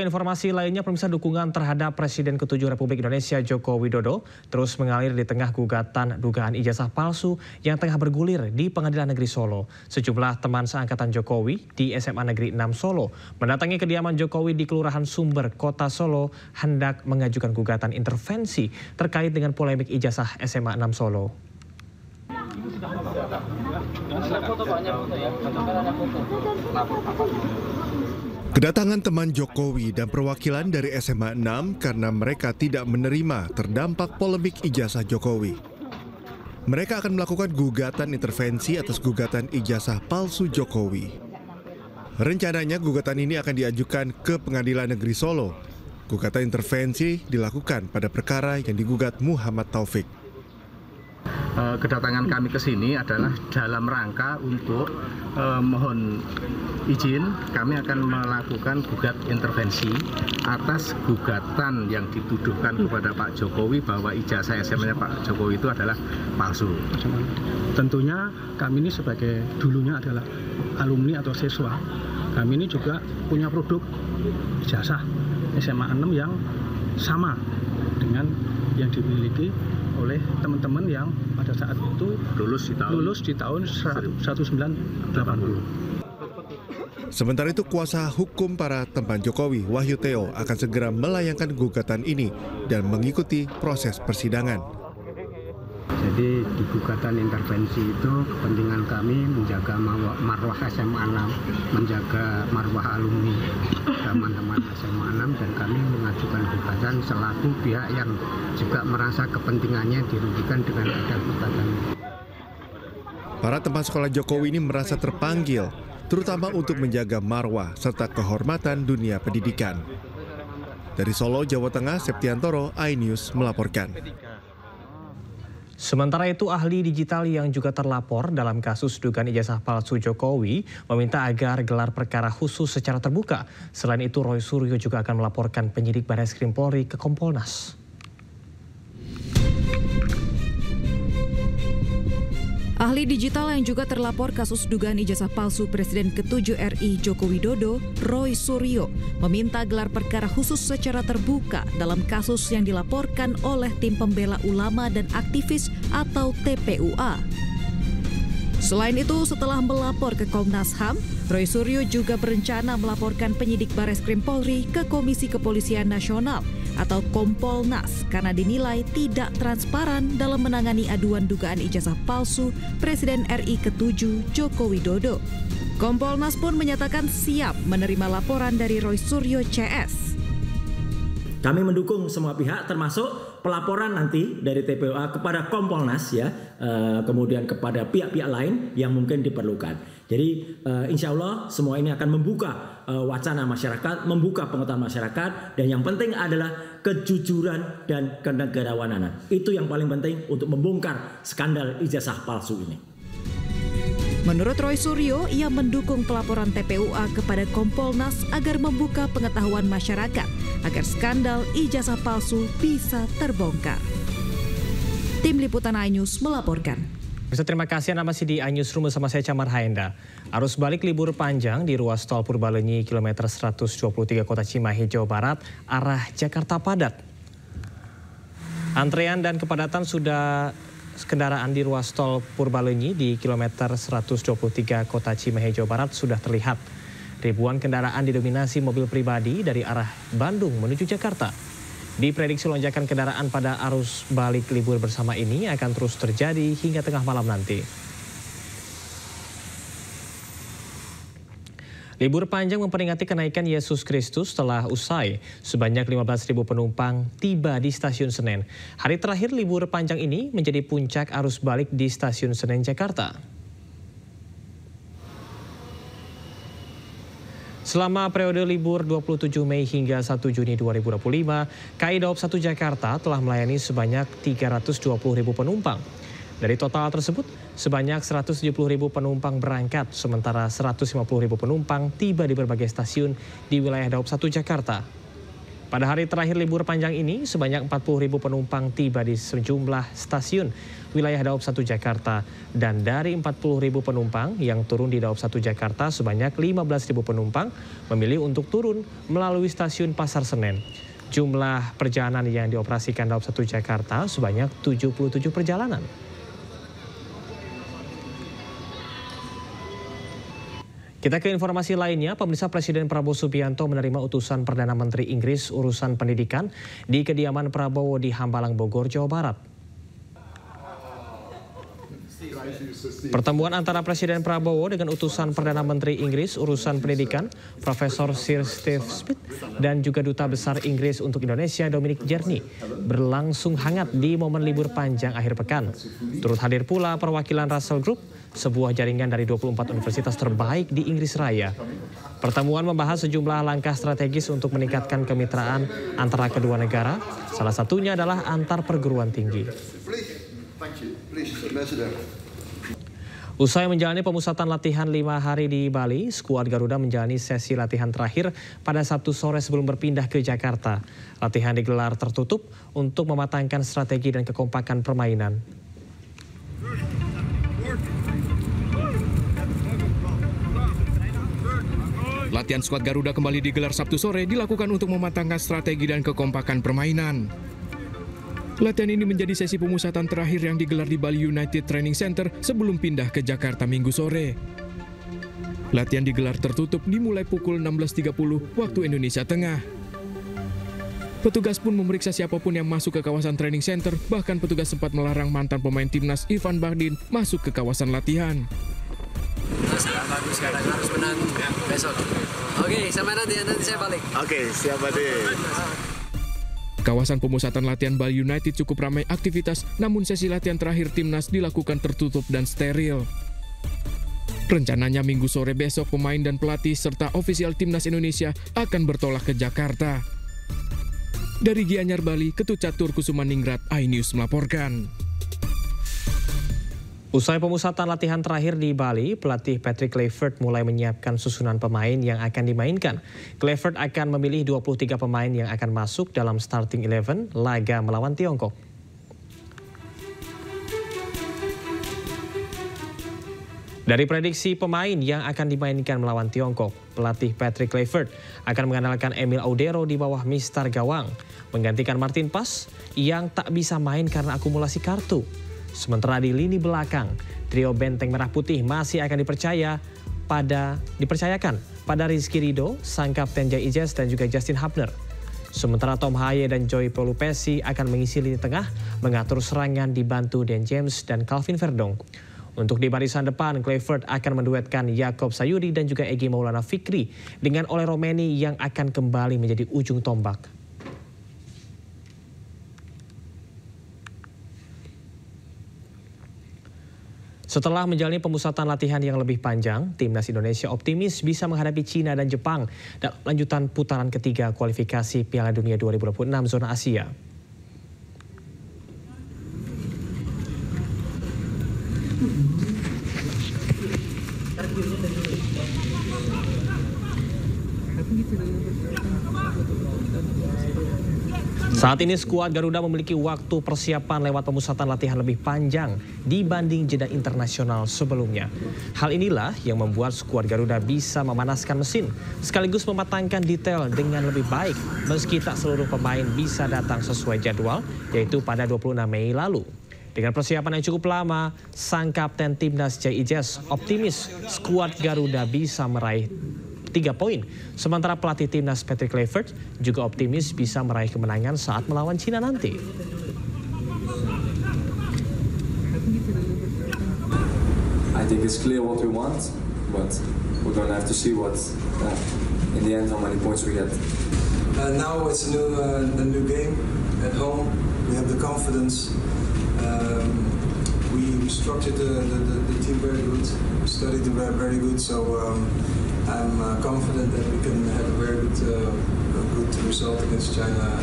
Ke informasi lainnya, pemirsa, dukungan terhadap Presiden ke-7 Republik Indonesia Joko Widodo terus mengalir di tengah gugatan dugaan ijazah palsu yang tengah bergulir di Pengadilan Negeri Solo. Sejumlah teman seangkatan Jokowi di SMA Negeri 6 Solo mendatangi kediaman Jokowi di Kelurahan Sumber, Kota Solo, hendak mengajukan gugatan intervensi terkait dengan polemik ijazah SMA 6 Solo. Kedatangan teman Jokowi dan perwakilan dari SMA 6 karena mereka tidak menerima terdampak polemik ijazah Jokowi. Mereka akan melakukan gugatan intervensi atas gugatan ijazah palsu Jokowi. Rencananya gugatan ini akan diajukan ke Pengadilan Negeri Solo. Gugatan intervensi dilakukan pada perkara yang digugat Muhammad Taufik. Kedatangan kami ke sini adalah dalam rangka untuk mohon izin, kami akan melakukan gugat intervensi atas gugatan yang dituduhkan kepada Pak Jokowi bahwa ijazah SMA-nya Pak Jokowi itu adalah palsu. Tentunya kami ini sebagai dulunya adalah alumni atau siswa, kami ini juga punya produk ijazah SMA 6 yang sama dengan yang dimiliki oleh teman-teman yang pada saat itu lulus di tahun 1980. Sementara itu, kuasa hukum para teman Jokowi, Wahyu Theo, akan segera melayangkan gugatan ini dan mengikuti proses persidangan. Jadi di gugatan intervensi itu kepentingan kami menjaga marwah SMA 6, menjaga marwah alumni teman-teman SMA 6, dan kami mengajukan gugatan selaku pihak yang juga merasa kepentingannya dirugikan dengan ada gugatan. Para teman sekolah Jokowi ini merasa terpanggil, terutama untuk menjaga marwah serta kehormatan dunia pendidikan. Dari Solo, Jawa Tengah, Septiantoro, iNews melaporkan. Sementara itu, ahli digital yang juga terlapor dalam kasus dugaan ijazah palsu Jokowi meminta agar gelar perkara khusus secara terbuka. Selain itu, Roy Suryo juga akan melaporkan penyidik Barreskrim Polri ke Kompolnas. Ahli digital yang juga terlapor kasus dugaan ijazah palsu Presiden ke-7 RI Joko Widodo, Roy Suryo, meminta gelar perkara khusus secara terbuka dalam kasus yang dilaporkan oleh Tim Pembela Ulama dan Aktivis atau TPUA. Selain itu, setelah melapor ke Komnas HAM, Roy Suryo juga berencana melaporkan penyidik Barreskrim Polri ke Komisi Kepolisian Nasional atau Kompolnas karena dinilai tidak transparan dalam menangani aduan dugaan ijazah palsu Presiden RI ke-7 Joko Widodo. Kompolnas pun menyatakan siap menerima laporan dari Roy Suryo CS. Kami mendukung semua pihak, termasuk pelaporan nanti dari TPUA kepada Kompolnas, ya, kemudian kepada pihak-pihak lain yang mungkin diperlukan. Jadi insya Allah semua ini akan membuka wacana masyarakat, membuka pengetahuan masyarakat, dan yang penting adalah kejujuran dan kenegarawanan. Itu yang paling penting untuk membongkar skandal ijazah palsu ini. Menurut Roy Suryo, ia mendukung pelaporan TPUA kepada Kompolnas agar membuka pengetahuan masyarakat agar skandal ijazah palsu bisa terbongkar. Tim Liputan iNews melaporkan. Terima kasih Anda masih di iNews Room bersama saya Camar Haenda. Arus balik libur panjang di ruas tol Purbalenyi kilometer 123 Kota Cimahi, Jawa Barat arah Jakarta padat. Antrean dan kepadatan kendaraan di ruas tol Purbalenyi di kilometer 123 Kota Cimahi, Jawa Barat sudah terlihat. Ribuan kendaraan didominasi mobil pribadi dari arah Bandung menuju Jakarta. Diprediksi lonjakan kendaraan pada arus balik libur bersama ini akan terus terjadi hingga tengah malam nanti. Libur panjang memperingati kenaikan Yesus Kristus telah usai. Sebanyak 15.000 penumpang tiba di Stasiun Senen. Hari terakhir libur panjang ini menjadi puncak arus balik di Stasiun Senen, Jakarta. Selama periode libur 27 Mei hingga 1 Juni 2025, KAI Daob 1 Jakarta telah melayani sebanyak 320.000 penumpang. Dari total tersebut, sebanyak 170.000 penumpang berangkat, sementara 150.000 penumpang tiba di berbagai stasiun di wilayah Daob 1 Jakarta. Pada hari terakhir libur panjang ini, sebanyak 40.000 penumpang tiba di sejumlah stasiun wilayah Daob 1 Jakarta. Dan dari 40.000 penumpang yang turun di Daob 1 Jakarta, sebanyak 15.000 penumpang memilih untuk turun melalui stasiun Pasar Senen. Jumlah perjalanan yang dioperasikan Daob 1 Jakarta sebanyak 77 perjalanan. Kita ke informasi lainnya, pemirsa, Presiden Prabowo Subianto menerima utusan Perdana Menteri Inggris urusan pendidikan di kediaman Prabowo di Hambalang, Bogor, Jawa Barat. Pertemuan antara Presiden Prabowo dengan utusan Perdana Menteri Inggris urusan pendidikan, Profesor Sir Steve Smith, dan juga Duta Besar Inggris untuk Indonesia, Dominic Jerny, berlangsung hangat di momen libur panjang akhir pekan. Turut hadir pula perwakilan Russell Group, sebuah jaringan dari 24 universitas terbaik di Inggris Raya. Pertemuan membahas sejumlah langkah strategis untuk meningkatkan kemitraan antara kedua negara. Salah satunya adalah antar perguruan tinggi. Usai menjalani pemusatan latihan 5 hari di Bali, skuad Garuda menjalani sesi latihan terakhir pada Sabtu sore sebelum berpindah ke Jakarta. Latihan digelar tertutup untuk mematangkan strategi dan kekompakan permainan. Latihan skuad Garuda kembali digelar Sabtu sore dilakukan untuk mematangkan strategi dan kekompakan permainan. Latihan ini menjadi sesi pemusatan terakhir yang digelar di Bali United Training Center sebelum pindah ke Jakarta Minggu sore. Latihan digelar tertutup dimulai pukul 16.30 waktu Indonesia Tengah. Petugas pun memeriksa siapapun yang masuk ke kawasan training center, bahkan petugas sempat melarang mantan pemain timnas Irfan Bahdim masuk ke kawasan latihan. Sangat bagus, sekarang harus menang besok. Oke, sampai nanti saya balik. Oke, siap Bahdim. Kawasan pemusatan latihan Bali United cukup ramai aktivitas, namun sesi latihan terakhir timnas dilakukan tertutup dan steril. Rencananya Minggu sore besok pemain dan pelatih serta ofisial timnas Indonesia akan bertolak ke Jakarta. Dari Gianyar, Bali, Ketut Catur Kusumaningrat, iNews melaporkan. Usai pemusatan latihan terakhir di Bali, pelatih Patrick Kluivert mulai menyiapkan susunan pemain yang akan dimainkan. Kluivert akan memilih 23 pemain yang akan masuk dalam starting 11 laga melawan Tiongkok. Dari prediksi pemain yang akan dimainkan melawan Tiongkok, pelatih Patrick Kluivert akan mengandalkan Emil Audero di bawah Mister Gawang, menggantikan Martin Pas yang tak bisa main karena akumulasi kartu. Sementara di lini belakang, trio benteng merah putih masih akan dipercayakan pada Rizky Ridho, sang kapten Jai Ijes dan juga Justin Hubner. Sementara Tom Haye dan Joy Pelupesi akan mengisi lini tengah, mengatur serangan dibantu Dan James dan Calvin Verdong. Untuk di barisan depan, Kluivert akan menduetkan Yakob Sayuri dan juga Egy Maulana Fikri dengan Ole Romeni yang akan kembali menjadi ujung tombak. Setelah menjalani pemusatan latihan yang lebih panjang, timnas Indonesia optimis bisa menghadapi Cina dan Jepang dalam lanjutan putaran ketiga kualifikasi Piala Dunia 2026 zona Asia. Saat ini skuad Garuda memiliki waktu persiapan lewat pemusatan latihan lebih panjang dibanding jeda internasional sebelumnya. Hal inilah yang membuat skuad Garuda bisa memanaskan mesin sekaligus mematangkan detail dengan lebih baik meski tak seluruh pemain bisa datang sesuai jadwal, yaitu pada 26 Mei lalu. Dengan persiapan yang cukup lama, sang kapten timnas Jai Ijes optimis skuad Garuda bisa meraih 3 poin. Sementara pelatih timnas Patrick Kluivert juga optimis bisa meraih kemenangan saat melawan Cina nanti. I think it's clear what we want, but we're gonna have to see what in the end how many points we get. Now it's a new game at home. We have the confidence. We structured the team very good. We studied them very good. So I'm confident that we can have a very good result against China